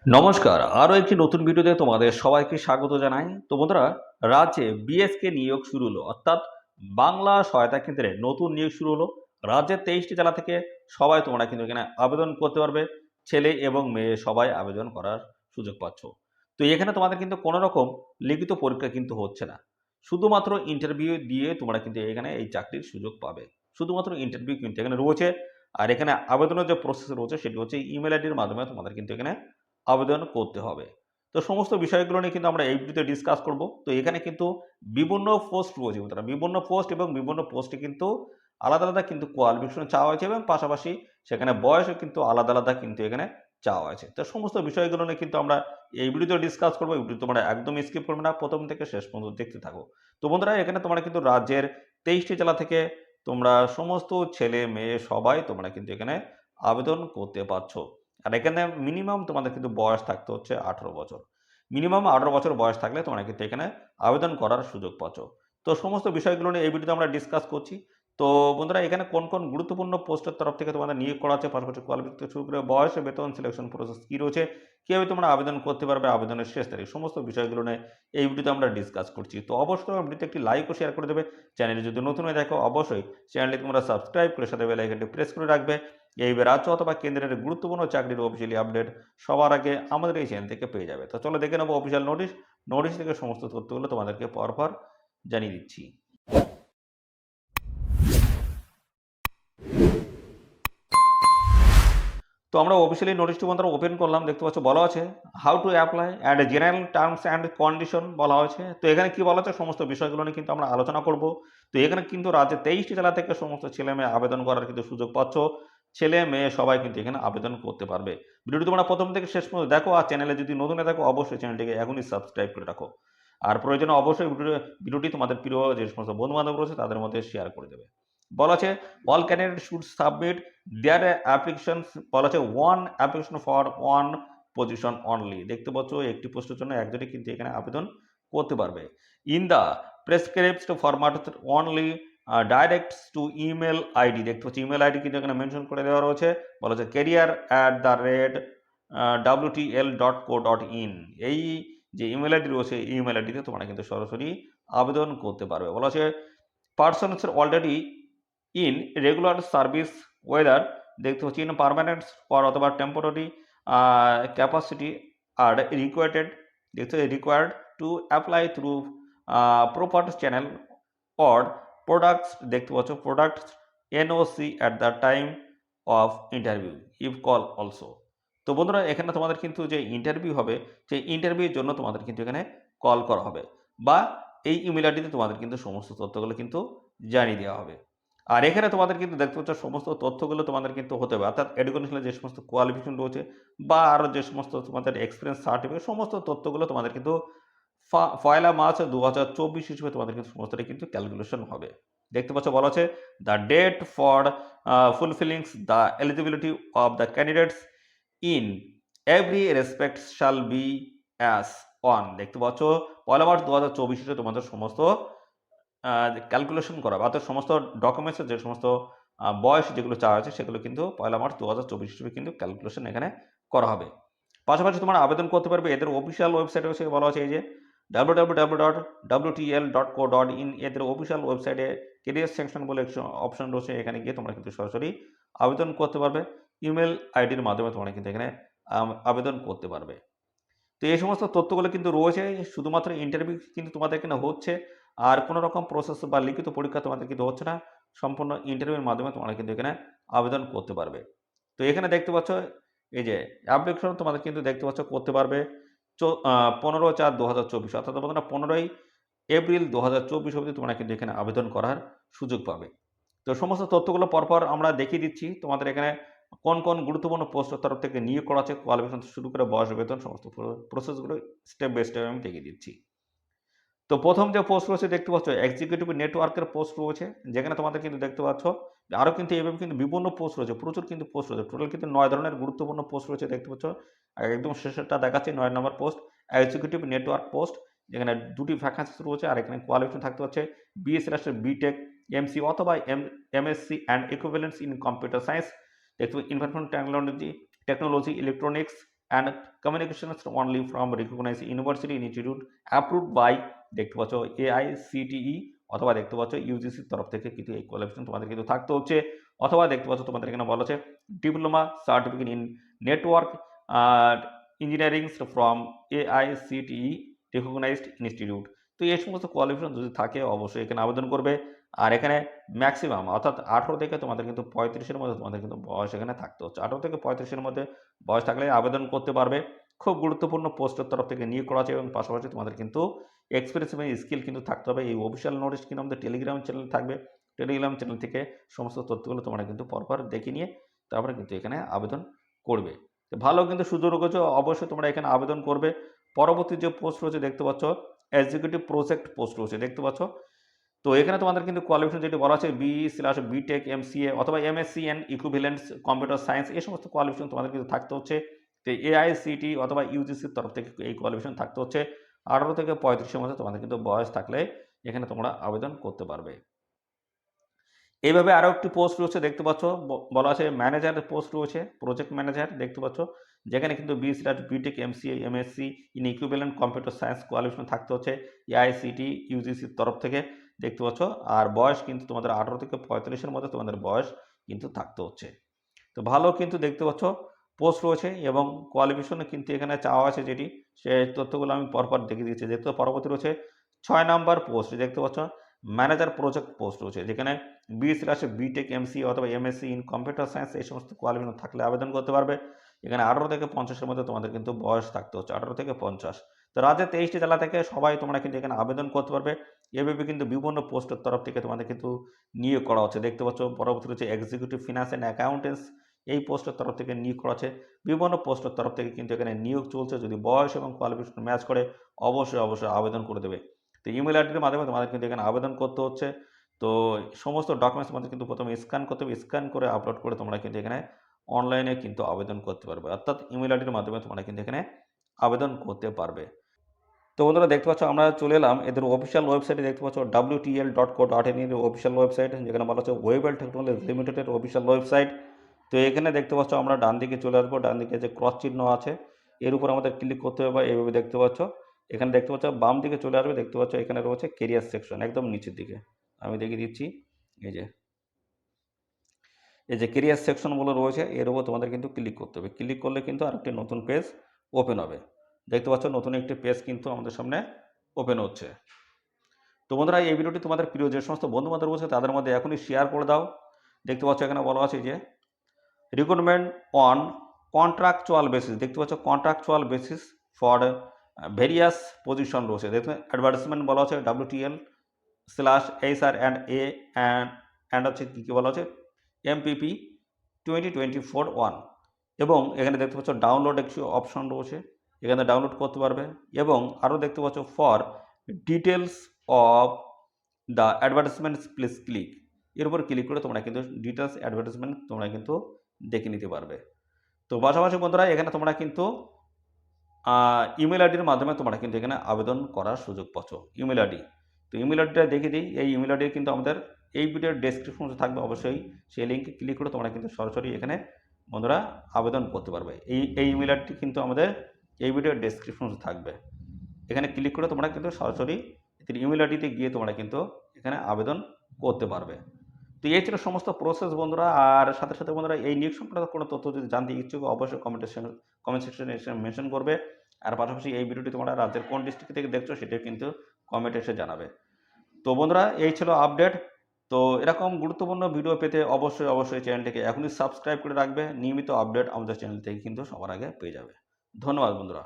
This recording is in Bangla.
নমস্কার, আরও একটি নতুন ভিডিওতে তোমাদের সবাইকে স্বাগত জানাই। তো বন্ধুরা, রাজ্যে বিএসকে নিয়োগ শুরু হলো, অর্থাৎ বাংলা সহায়তা কেন্দ্রে নতুন নিয়োগ শুরু হলো। রাজ্যের 23টি জেলা থেকে সবাই তোমরা কিন্তু এখানে আবেদন করতে পারবে। ছেলে এবং মেয়ে সবাই আবেদন করার সুযোগ পাচ্ছ। তো এখানে তোমাদের কিন্তু কোনো রকম লিখিত পরীক্ষা কিন্তু হচ্ছে না। শুধুমাত্র ইন্টারভিউ দিয়ে তোমরা কিন্তু এখানে এই চাকরির সুযোগ পাবে। শুধুমাত্র ইন্টারভিউ কিন্তু এখানে রয়েছে। আর এখানে আবেদনের যে প্রসেস রয়েছে সেটি হচ্ছে ইমেল আইডির মাধ্যমে তোমাদের কিন্তু এখানে আবেদন করতে হবে। তো সমস্ত বিষয়গুলো নিয়ে কিন্তু আমরা এই ভিডিওতে ডিসকাস করব। তো এখানে কিন্তু বিভিন্ন পোস্ট রয়েছে বন্ধুরা। বিভিন্ন পোস্ট এবং বিভিন্ন পোস্টে কিন্তু আলাদা, আলাদা কিন্তু কোয়ালিফিকেশন চাওয়া হয়েছে এবং পাশাপাশি সেখানে বয়সও কিন্তু আলাদা, আলাদা কিন্তু এখানে চাওয়া হয়েছে। তো সমস্ত বিষয়গুলো নিয়ে কিন্তু আমরা এই ভিডিওতে ডিসকাস করব। এই ভিডিও তোমরা একদম স্কিপ করবে না। ১ম থেকে শেষ পর্যন্ত দেখতে থাকো। তো বন্ধুরা, এখানে তোমরা কিন্তু রাজ্যের ২৩টি জেলা থেকে তোমরা সমস্ত ছেলে মেয়ে সবাই তোমরা কিন্তু এখানে আবেদন করতে পারছ। আর এখানে মিনিমাম তোমাদের কিন্তু বয়স থাকতে হচ্ছে 18 বছর। মিনিমাম 18 বছর বয়স থাকলে তোমরা কিন্তু এখানে আবেদন করার সুযোগ পাচ্ছ। তো সমস্ত বিষয়গুলো নিয়ে এই ভিডিওতে আমরা ডিসকাস করছি। তো বন্ধুরা, এখানে কোন, কোন গুরুত্বপূর্ণ পোস্টের তরফ থেকে তোমাদের নিয়োগ করা হচ্ছে, পাশাপাশি কোয়ালিফিকেশন থেকে শুরু করে বয়স, বেতন, সিলেকশন প্রসেস কি রয়েছে, কিভাবে তোমরা আবেদন করতে পারবে, আবেদনের শেষ তারিখ, সমস্ত বিষয়গুলো নিয়ে এই ভিডিওতে আমরা ডিসকাস করছি। তো অবশ্যই আমার ভিডিওতে একটি লাইক ও শেয়ার করে দেবে। চ্যানেলে যদি নতুন হয়ে দেখো অবশ্যই চ্যানেলটি তোমরা সাবস্ক্রাইব করে সাথে বেল আইকনটি প্রেস করে রাখবে। এইবার রাজ্য অথবা কেন্দ্রের গুরুত্বপূর্ণ চাকরির অফিসিয়ালি আপডেট সবার আগে আমাদের এই চ্যানেল থেকে পেয়ে যাবে। তো চলো দেখে নেবো অফিসিয়াল নোটিশ। নোটিশ থেকে সমস্ত তথ্যগুলো তোমাদেরকে পরপর জানিয়ে দিচ্ছি। তো আমরা অফিসিয়ালি নোটিশটি বন্ধুরা ওপেন করলাম। দেখতে পাচ্ছ বলা আছে how to apply and general terms and condition বলা হয়েছে। তো এখানে কি বলা আছে সমস্ত বিষয়গুলো নিয়ে কিন্তু আমরা আলোচনা করব। তো এখানে কিন্তু রাজ্যে 23টি জেলা থেকে সমস্ত ছেলে মেয়ে আবেদন করার কিন্তু সুযোগ পাচ্ছ। ছেলে মেয়ে সবাই কিন্তু এখানে আবেদন করতে পারবে। ভিডিওটি তোমরা প্রথম থেকে শেষ পর্যন্ত দেখো। আর চ্যানেলে যদি নতুন হয়ে থাকো অবশ্যই চ্যানেলটিকে এখনই সাবস্ক্রাইব করে রাখো। আর প্রয়োজনে অবশ্যই ভিডিওটি তোমাদের প্রিয় যে সমস্ত বন্ধু বান্ধব রয়েছে তাদের মধ্যে শেয়ার করে দেবে। বলা আছে all candidate should submit their applications. বলা আছে one application for one position only. দেখতে পাচ্ছ একটি পোস্টের জন্য একজনই কিন্তু এখানে আবেদন করতে পারবে। In the prescribed format only directs to email ID. দেখতে পাচ্ছি ইমেল আইডি কিন্তু এখানে মেনশন করে দেওয়া রয়েছে। বলা হচ্ছে career@wtl.co.in। এই যে ইমেল আইডি রয়েছে এই ইমেল আইডিতে তোমরা কিন্তু সরাসরি আবেদন করতে পারবে। বলা হচ্ছে persons already in regular service whether. দেখতে হচ্ছে ইন পারমানেন্ট ফর অথবা টেম্পোরারি ক্যাপাসিটি আর রিকোয়ার্ড। দেখতে required to apply through proper channel or products. দেখতে পাচ্ছ products NOC at the time of interview if call also. তো বন্ধুরা, এখানে তোমাদের কিন্তু যে ইন্টারভিউ হবে সেই ইন্টারভিউর জন্য তোমাদের কিন্তু এখানে কল করা হবে বা এই ইমেল আইডিতে তোমাদের কিন্তু সমস্ত তথ্যগুলো কিন্তু জানিয়ে দেওয়া হবে। আর এখানে তোমাদের কিন্তু দেখতে পাচ্ছ সমস্ত তথ্যগুলো তোমাদের কিন্তু হতে হবে, অর্থাৎ এডুকেশনাল যে সমস্ত কোয়ালিফিকেশন রয়েছে বা আরও যে সমস্ত তোমাদের এক্সপিরিয়েন্স সার্টিফিকেট সমস্ত তথ্যগুলো তোমাদের কিন্তু 1 মার্চ 2024 হিসেবে তোমাদের কিন্তু সমস্তটাই কিন্তু ক্যালকুলেশন হবে। দেখতে পাচ্ছ বলা আছে the date for fulfillings the eligibility of the candidates in every respect shall be as on. দেখতে পাচ্ছ 1 মার্চ 2024 হিসেবে তোমাদের সমস্ত ক্যালকুলেশন করা বা অর্থাৎ সমস্ত ডকুমেন্টসের যে সমস্ত বয়স যেগুলো চাওয়া হয়েছে সেগুলো কিন্তু 1 মার্চ 2024 হিসেবে কিন্তু ক্যালকুলেশন এখানে করা হবে। পাশাপাশি তোমরা আবেদন করতে পারবে এদের অফিসিয়াল ওয়েবসাইটে এসে। বলা আছে এই যে www.wtl.co.in। এদের অফিসিয়াল ওয়েবসাইটে কেরিয়ার সেকশন বলে অপশন রয়েছে, এখানে গিয়ে তোমরা কিন্তু সরাসরি আবেদন করতে পারবে। ইমেল আইডির মাধ্যমে তোমরা কিন্তু এখানে আবেদন করতে পারবে। তো এই সমস্ত তথ্যগুলো কিন্তু রয়েছে। শুধুমাত্র ইন্টারভিউ কিন্তু তোমাদের এখানে হচ্ছে, আর কোনো রকম প্রসেস বা লিখিত পরীক্ষা তোমাদের কিন্তু হচ্ছে না। সম্পূর্ণ ইন্টারভিউর মাধ্যমে তোমরা কিন্তু এখানে আবেদন করতে পারবে। তো এখানে দেখতে পাচ্ছ এই যে অ্যাপ্লিকেশন তোমাদের কিন্তু দেখতে পাচ্ছ করতে পারবে 15/4/2024, অর্থাৎ তোমরা 15 এপ্রিল 2024 অবধি তোমরা কিন্তু এখানে আবেদন করার সুযোগ পাবে। তো সমস্ত তথ্যগুলো পরপর আমরা দেখিয়ে দিচ্ছি। তোমাদের এখানে কোন, কোন গুরুত্বপূর্ণ পোস্টের তরফ থেকে নিয়োগ করা আছে, কোয়ালিফিকেশন থেকে শুরু করে বয়স, বেতন সমস্ত প্রসেসগুলো স্টেপ বাই স্টেপ আমি দেখিয়ে দিচ্ছি। তো প্রথম যে পোস্ট রয়েছে দেখতে পাচ্ছ এক্সিকিউটিভ নেটওয়ার্কের পোস্ট রয়েছে, যেখানে তোমাদের কিন্তু দেখতে পাচ্ছ আরও কিন্তু এভাবে কিন্তু বিভিন্ন পোস্ট রয়েছে, প্রচুর কিন্তু পোস্ট রয়েছে। টোটাল কিন্তু 9 ধরনের গুরুত্বপূর্ণ পোস্ট রয়েছে দেখতে পাচ্ছ। আর একদম শেষেরটা দেখাচ্ছি 9 নম্বর পোস্ট এক্সিকিউটিভ নেটওয়ার্ক পোস্ট, যেখানে 2টি ভ্যাকান্সি রয়েছে। আর এখানে কোয়ালিফিকেশন থাকতে হচ্ছে বিএসসি রাষ্ট্রের বিটেক, এমসি অথবা MSc and equivalence in computer science. দেখতে পাচ্ছ information technology, electronics and communications only from recognise university institute approved by দেখতে পাচ্ছ AICTE অথবা দেখতে পাচ্ছ ইউজিসির তরফ থেকে কিন্তু এই কোয়ালিফিকেশন তোমাদের কিন্তু থাকতে হচ্ছে, অথবা দেখতে পাচ্ছ তোমাদের এখানে বলা হচ্ছে diploma certificate in network engineering from AICTE recognised institute. তো এই সমস্ত কোয়ালিফিকেশন যদি থাকে অবশ্যই এখানে আবেদন করবে। আর এখানে ম্যাক্সিমাম অর্থাৎ 18 থেকে তোমাদের কিন্তু 35-এর মধ্যে তোমাদের কিন্তু বয়স এখানে থাকতে হচ্ছে। 18 থেকে 35-এর মধ্যে বয়স থাকলে আবেদন করতে পারবে। খুব গুরুত্বপূর্ণ পোস্টের তরফ থেকে নিয়োগ করা আছে এবং পাশাপাশি তোমাদের কিন্তু এক্সপিরিয়েন্স এবং স্কিল কিন্তু থাকতে হবে। এই অফিসিয়াল নোটিশ কিন্তু আমাদের টেলিগ্রাম চ্যানেল থাকবে। টেলিগ্রাম চ্যানেল থেকে সমস্ত তথ্যগুলো তোমরা কিন্তু পরপর দেখে নিয়ে তারপরে কিন্তু এখানে আবেদন করবে। তো ভালো কিন্তু সুযোগ রয়েছে, অবশ্যই তোমরা এখানে আবেদন করবে। পরবর্তী যে পোস্ট রয়েছে দেখতে পাচ্ছ এক্সিকিউটিভ প্রজেক্ট পোস্ট রয়েছে দেখতে পাচ্ছ। তো এখানে তোমাদের কিন্তু কোয়ালিফিকেশন যেটি বলা আছে BE/BTech MCA অথবা MSc অ্যান্ড ইকুইভ্যালেন্টস কম্পিউটার সায়েন্স এই সমস্ত কোয়ালিফিকেশন তোমাদের কিন্তু থাকতে হচ্ছে। তো AICTE অথবা ইউজিসির তরফ থেকে এই কোয়ালিফিকেশন থাকতে হচ্ছে। 18 থেকে 35-এর মধ্যে তোমাদের কিন্তু বয়স থাকলে এখানে তোমরা আবেদন করতে পারবে। এইভাবে আরও একটি পোস্ট রয়েছে দেখতে পাচ্ছ, বলা আছে ম্যানেজার পোস্ট রয়েছে, প্রজেক্ট ম্যানেজার দেখতে পাচ্ছ, যেখানে কিন্তু BE/BTech MCA MSc in equivalent computer science qualification থাকতে হচ্ছে AICTE ইউজিসির তরফ থেকে দেখতে পাচ্ছ। আর বয়স কিন্তু তোমাদের 18 থেকে 45-এর মধ্যে তোমাদের বয়স কিন্তু থাকতে হচ্ছে। তো ভালো কিন্তু দেখতে পাচ্ছ পোস্ট রয়েছে এবং কোয়ালিফিকেশনে কিন্তু এখানে চাওয়া আছে যেটি, সেই তথ্যগুলো আমি পরপর দেখে দিচ্ছি। দেখতে পরবর্তী রয়েছে 6 নাম্বার পোস্ট দেখতে পাচ্ছ ম্যানেজার প্রজেক্ট পোস্ট রয়েছে, যেখানে BE/BTech MCA অথবা MSc ইন কম্পিউটার সায়েন্স এই সমস্ত কোয়ালিফিকেশন থাকলে আবেদন করতে পারবে। এখানে 18 থেকে 50-এর মধ্যে তোমাদের কিন্তু বয়স থাকতে হচ্ছে, 18 থেকে 50। তো রাজ্যের 23টি জেলা থেকে সবাই তোমরা কিন্তু এখানে আবেদন করতে পারবে। এভাবে কিন্তু বিভিন্ন পোস্টের তরফ থেকে তোমাদের কিন্তু নিয়োগ করা হচ্ছে দেখতে পাচ্ছ। পরবর্তী রয়েছে এক্সিকিউটিভ ফিনান্স অ্যান্ড অ্যাকাউন্টেন্টস এই পোস্টের তরফ থেকে নিয়োগ করা আছে। বিভিন্ন পোস্টের তরফ থেকে কিন্তু এখানে নিয়োগ চলছে। যদি বয়স এবং কোয়ালিফিকেশন ম্যাচ করে অবশ্যই আবেদন করে দেবে। তো ইমেল আইডির মাধ্যমে তোমাদের কিন্তু এখানে আবেদন করতে হচ্ছে। তো সমস্ত ডকুমেন্টস তোমাদের কিন্তু প্রথমে স্ক্যান করতে হবে, স্ক্যান করে আপলোড করে তোমরা কিন্তু এখানে অনলাইনে কিন্তু আবেদন করতে পারবে, অর্থাৎ ইমেল আইডির মাধ্যমে তোমরা কিন্তু এখানে আবেদন করতে পারবে। তো বন্ধুরা দেখতে পাচ্ছ আমরা চলে এলাম এদের অফিসিয়াল ওয়েবসাইটে দেখতে পাচ্ছ wtl.co.in এর অফিসিয়াল ওয়েবসাইট, যেখানে বলা হচ্ছে ওয়েবেল টেকনোলজি লিমিটেডের অফিসিয়াল ওয়েবসাইট। তো এখানে দেখতে পাচ্ছ আমরা ডান দিকে চলে আসবো, ডান দিকে যে ক্রস চিহ্ন আছে এর উপর আমাদের ক্লিক করতে হবে, এইভাবে দেখতে পাচ্ছ। এখানে দেখতে পাচ্ছ বাম দিকে চলে আসবে, দেখতে পাচ্ছ এখানে রয়েছে কেরিয়ার সেকশন একদম নিচের দিকে, আমি দেখিয়ে দিচ্ছি। এই যে কেরিয়ার সেকশনগুলো রয়েছে এর উপর তোমাদের কিন্তু ক্লিক করতে হবে। ক্লিক করলে কিন্তু আরেকটি নতুন পেজ ওপেন হবে, দেখতে পাচ্ছ নতুন একটি পেজ কিন্তু আমাদের সামনে ওপেন হচ্ছে। তো বন্ধুরা এই ভিডিওটি তোমাদের প্রিয় যে সমস্ত বন্ধুবান্ধব রয়েছে তাদের মধ্যে এখনই শেয়ার করে দাও। দেখতে পাচ্ছ এখানে বলা আছে যে রিক্রুটমেন্ট অন কন্ট্রাকচুয়াল বেসিস, দেখতে পাচ্ছ contractual basis for various position রয়েছে। দেখতে অ্যাডভার্টাইজমেন্ট বলা আছে WTL/HR অ্যান্ড অ্যান্ড হচ্ছে কী বলা আছে MPP 2024-1 এবং এখানে দেখতে পাচ্ছ ডাউনলোড একটি অপশন রয়েছে, এখানে ডাউনলোড করতে পারবে। এবং আরও দেখতে পাচ্ছ for details of the advertisement please click, এর উপর ক্লিক করে তোমরা কিন্তু ডিটেলস অ্যাডভার্টাইজমেন্ট তোমরা কিন্তু দেখে নিতে পারবে। তো পাশাপাশি বন্ধুরা এখানে তোমরা কিন্তু ইমেল আইডির মাধ্যমে তোমরা কিন্তু এখানে আবেদন করার সুযোগ পাচ্ছ। ইমেল আইডি, তো ইমেল আইডিটা দেখিয়ে দিই। এই ইমেল আইডি কিন্তু আমাদের এই ভিডিওর ডেসক্রিপশনে থাকবে, অবশ্যই সেই লিঙ্কে ক্লিক করে তোমরা কিন্তু সরাসরি এখানে বন্ধুরা আবেদন করতে পারবে। এই ইমেল আইডিটি কিন্তু আমাদের এই ভিডিওর ডেসক্রিপশনে থাকবে, এখানে ক্লিক করে তোমরা কিন্তু সরাসরি ইমেল আইডিতে গিয়ে তোমরা কিন্তু এখানে আবেদন করতে পারবে। তো এই ছিল সমস্ত প্রসেস বন্ধুরা। আর সাথে সাথে বন্ধুরা এই নিয়োগ সংক্রান্ত কোনো তথ্য যদি জানতে ইচ্ছুক অবশ্যই কমেন্ট সেকশনে এসে মেনশন করবে। আর পাশাপাশি এই ভিডিওটি তোমরা রাজ্যের কোন ডিস্ট্রিক্ট থেকে দেখছো সেটাও কিন্তু কমেন্ট এসে জানাবে। তো বন্ধুরা এই ছিল আপডেট। তো এরকম গুরুত্বপূর্ণ ভিডিও পেতে অবশ্যই চ্যানেলটিকে এখনই সাবস্ক্রাইব করে রাখবে। নিয়মিত আপডেট আমাদের চ্যানেল থেকে কিন্তু সবার আগে পেয়ে যাবে। ধন্যবাদ বন্ধুরা।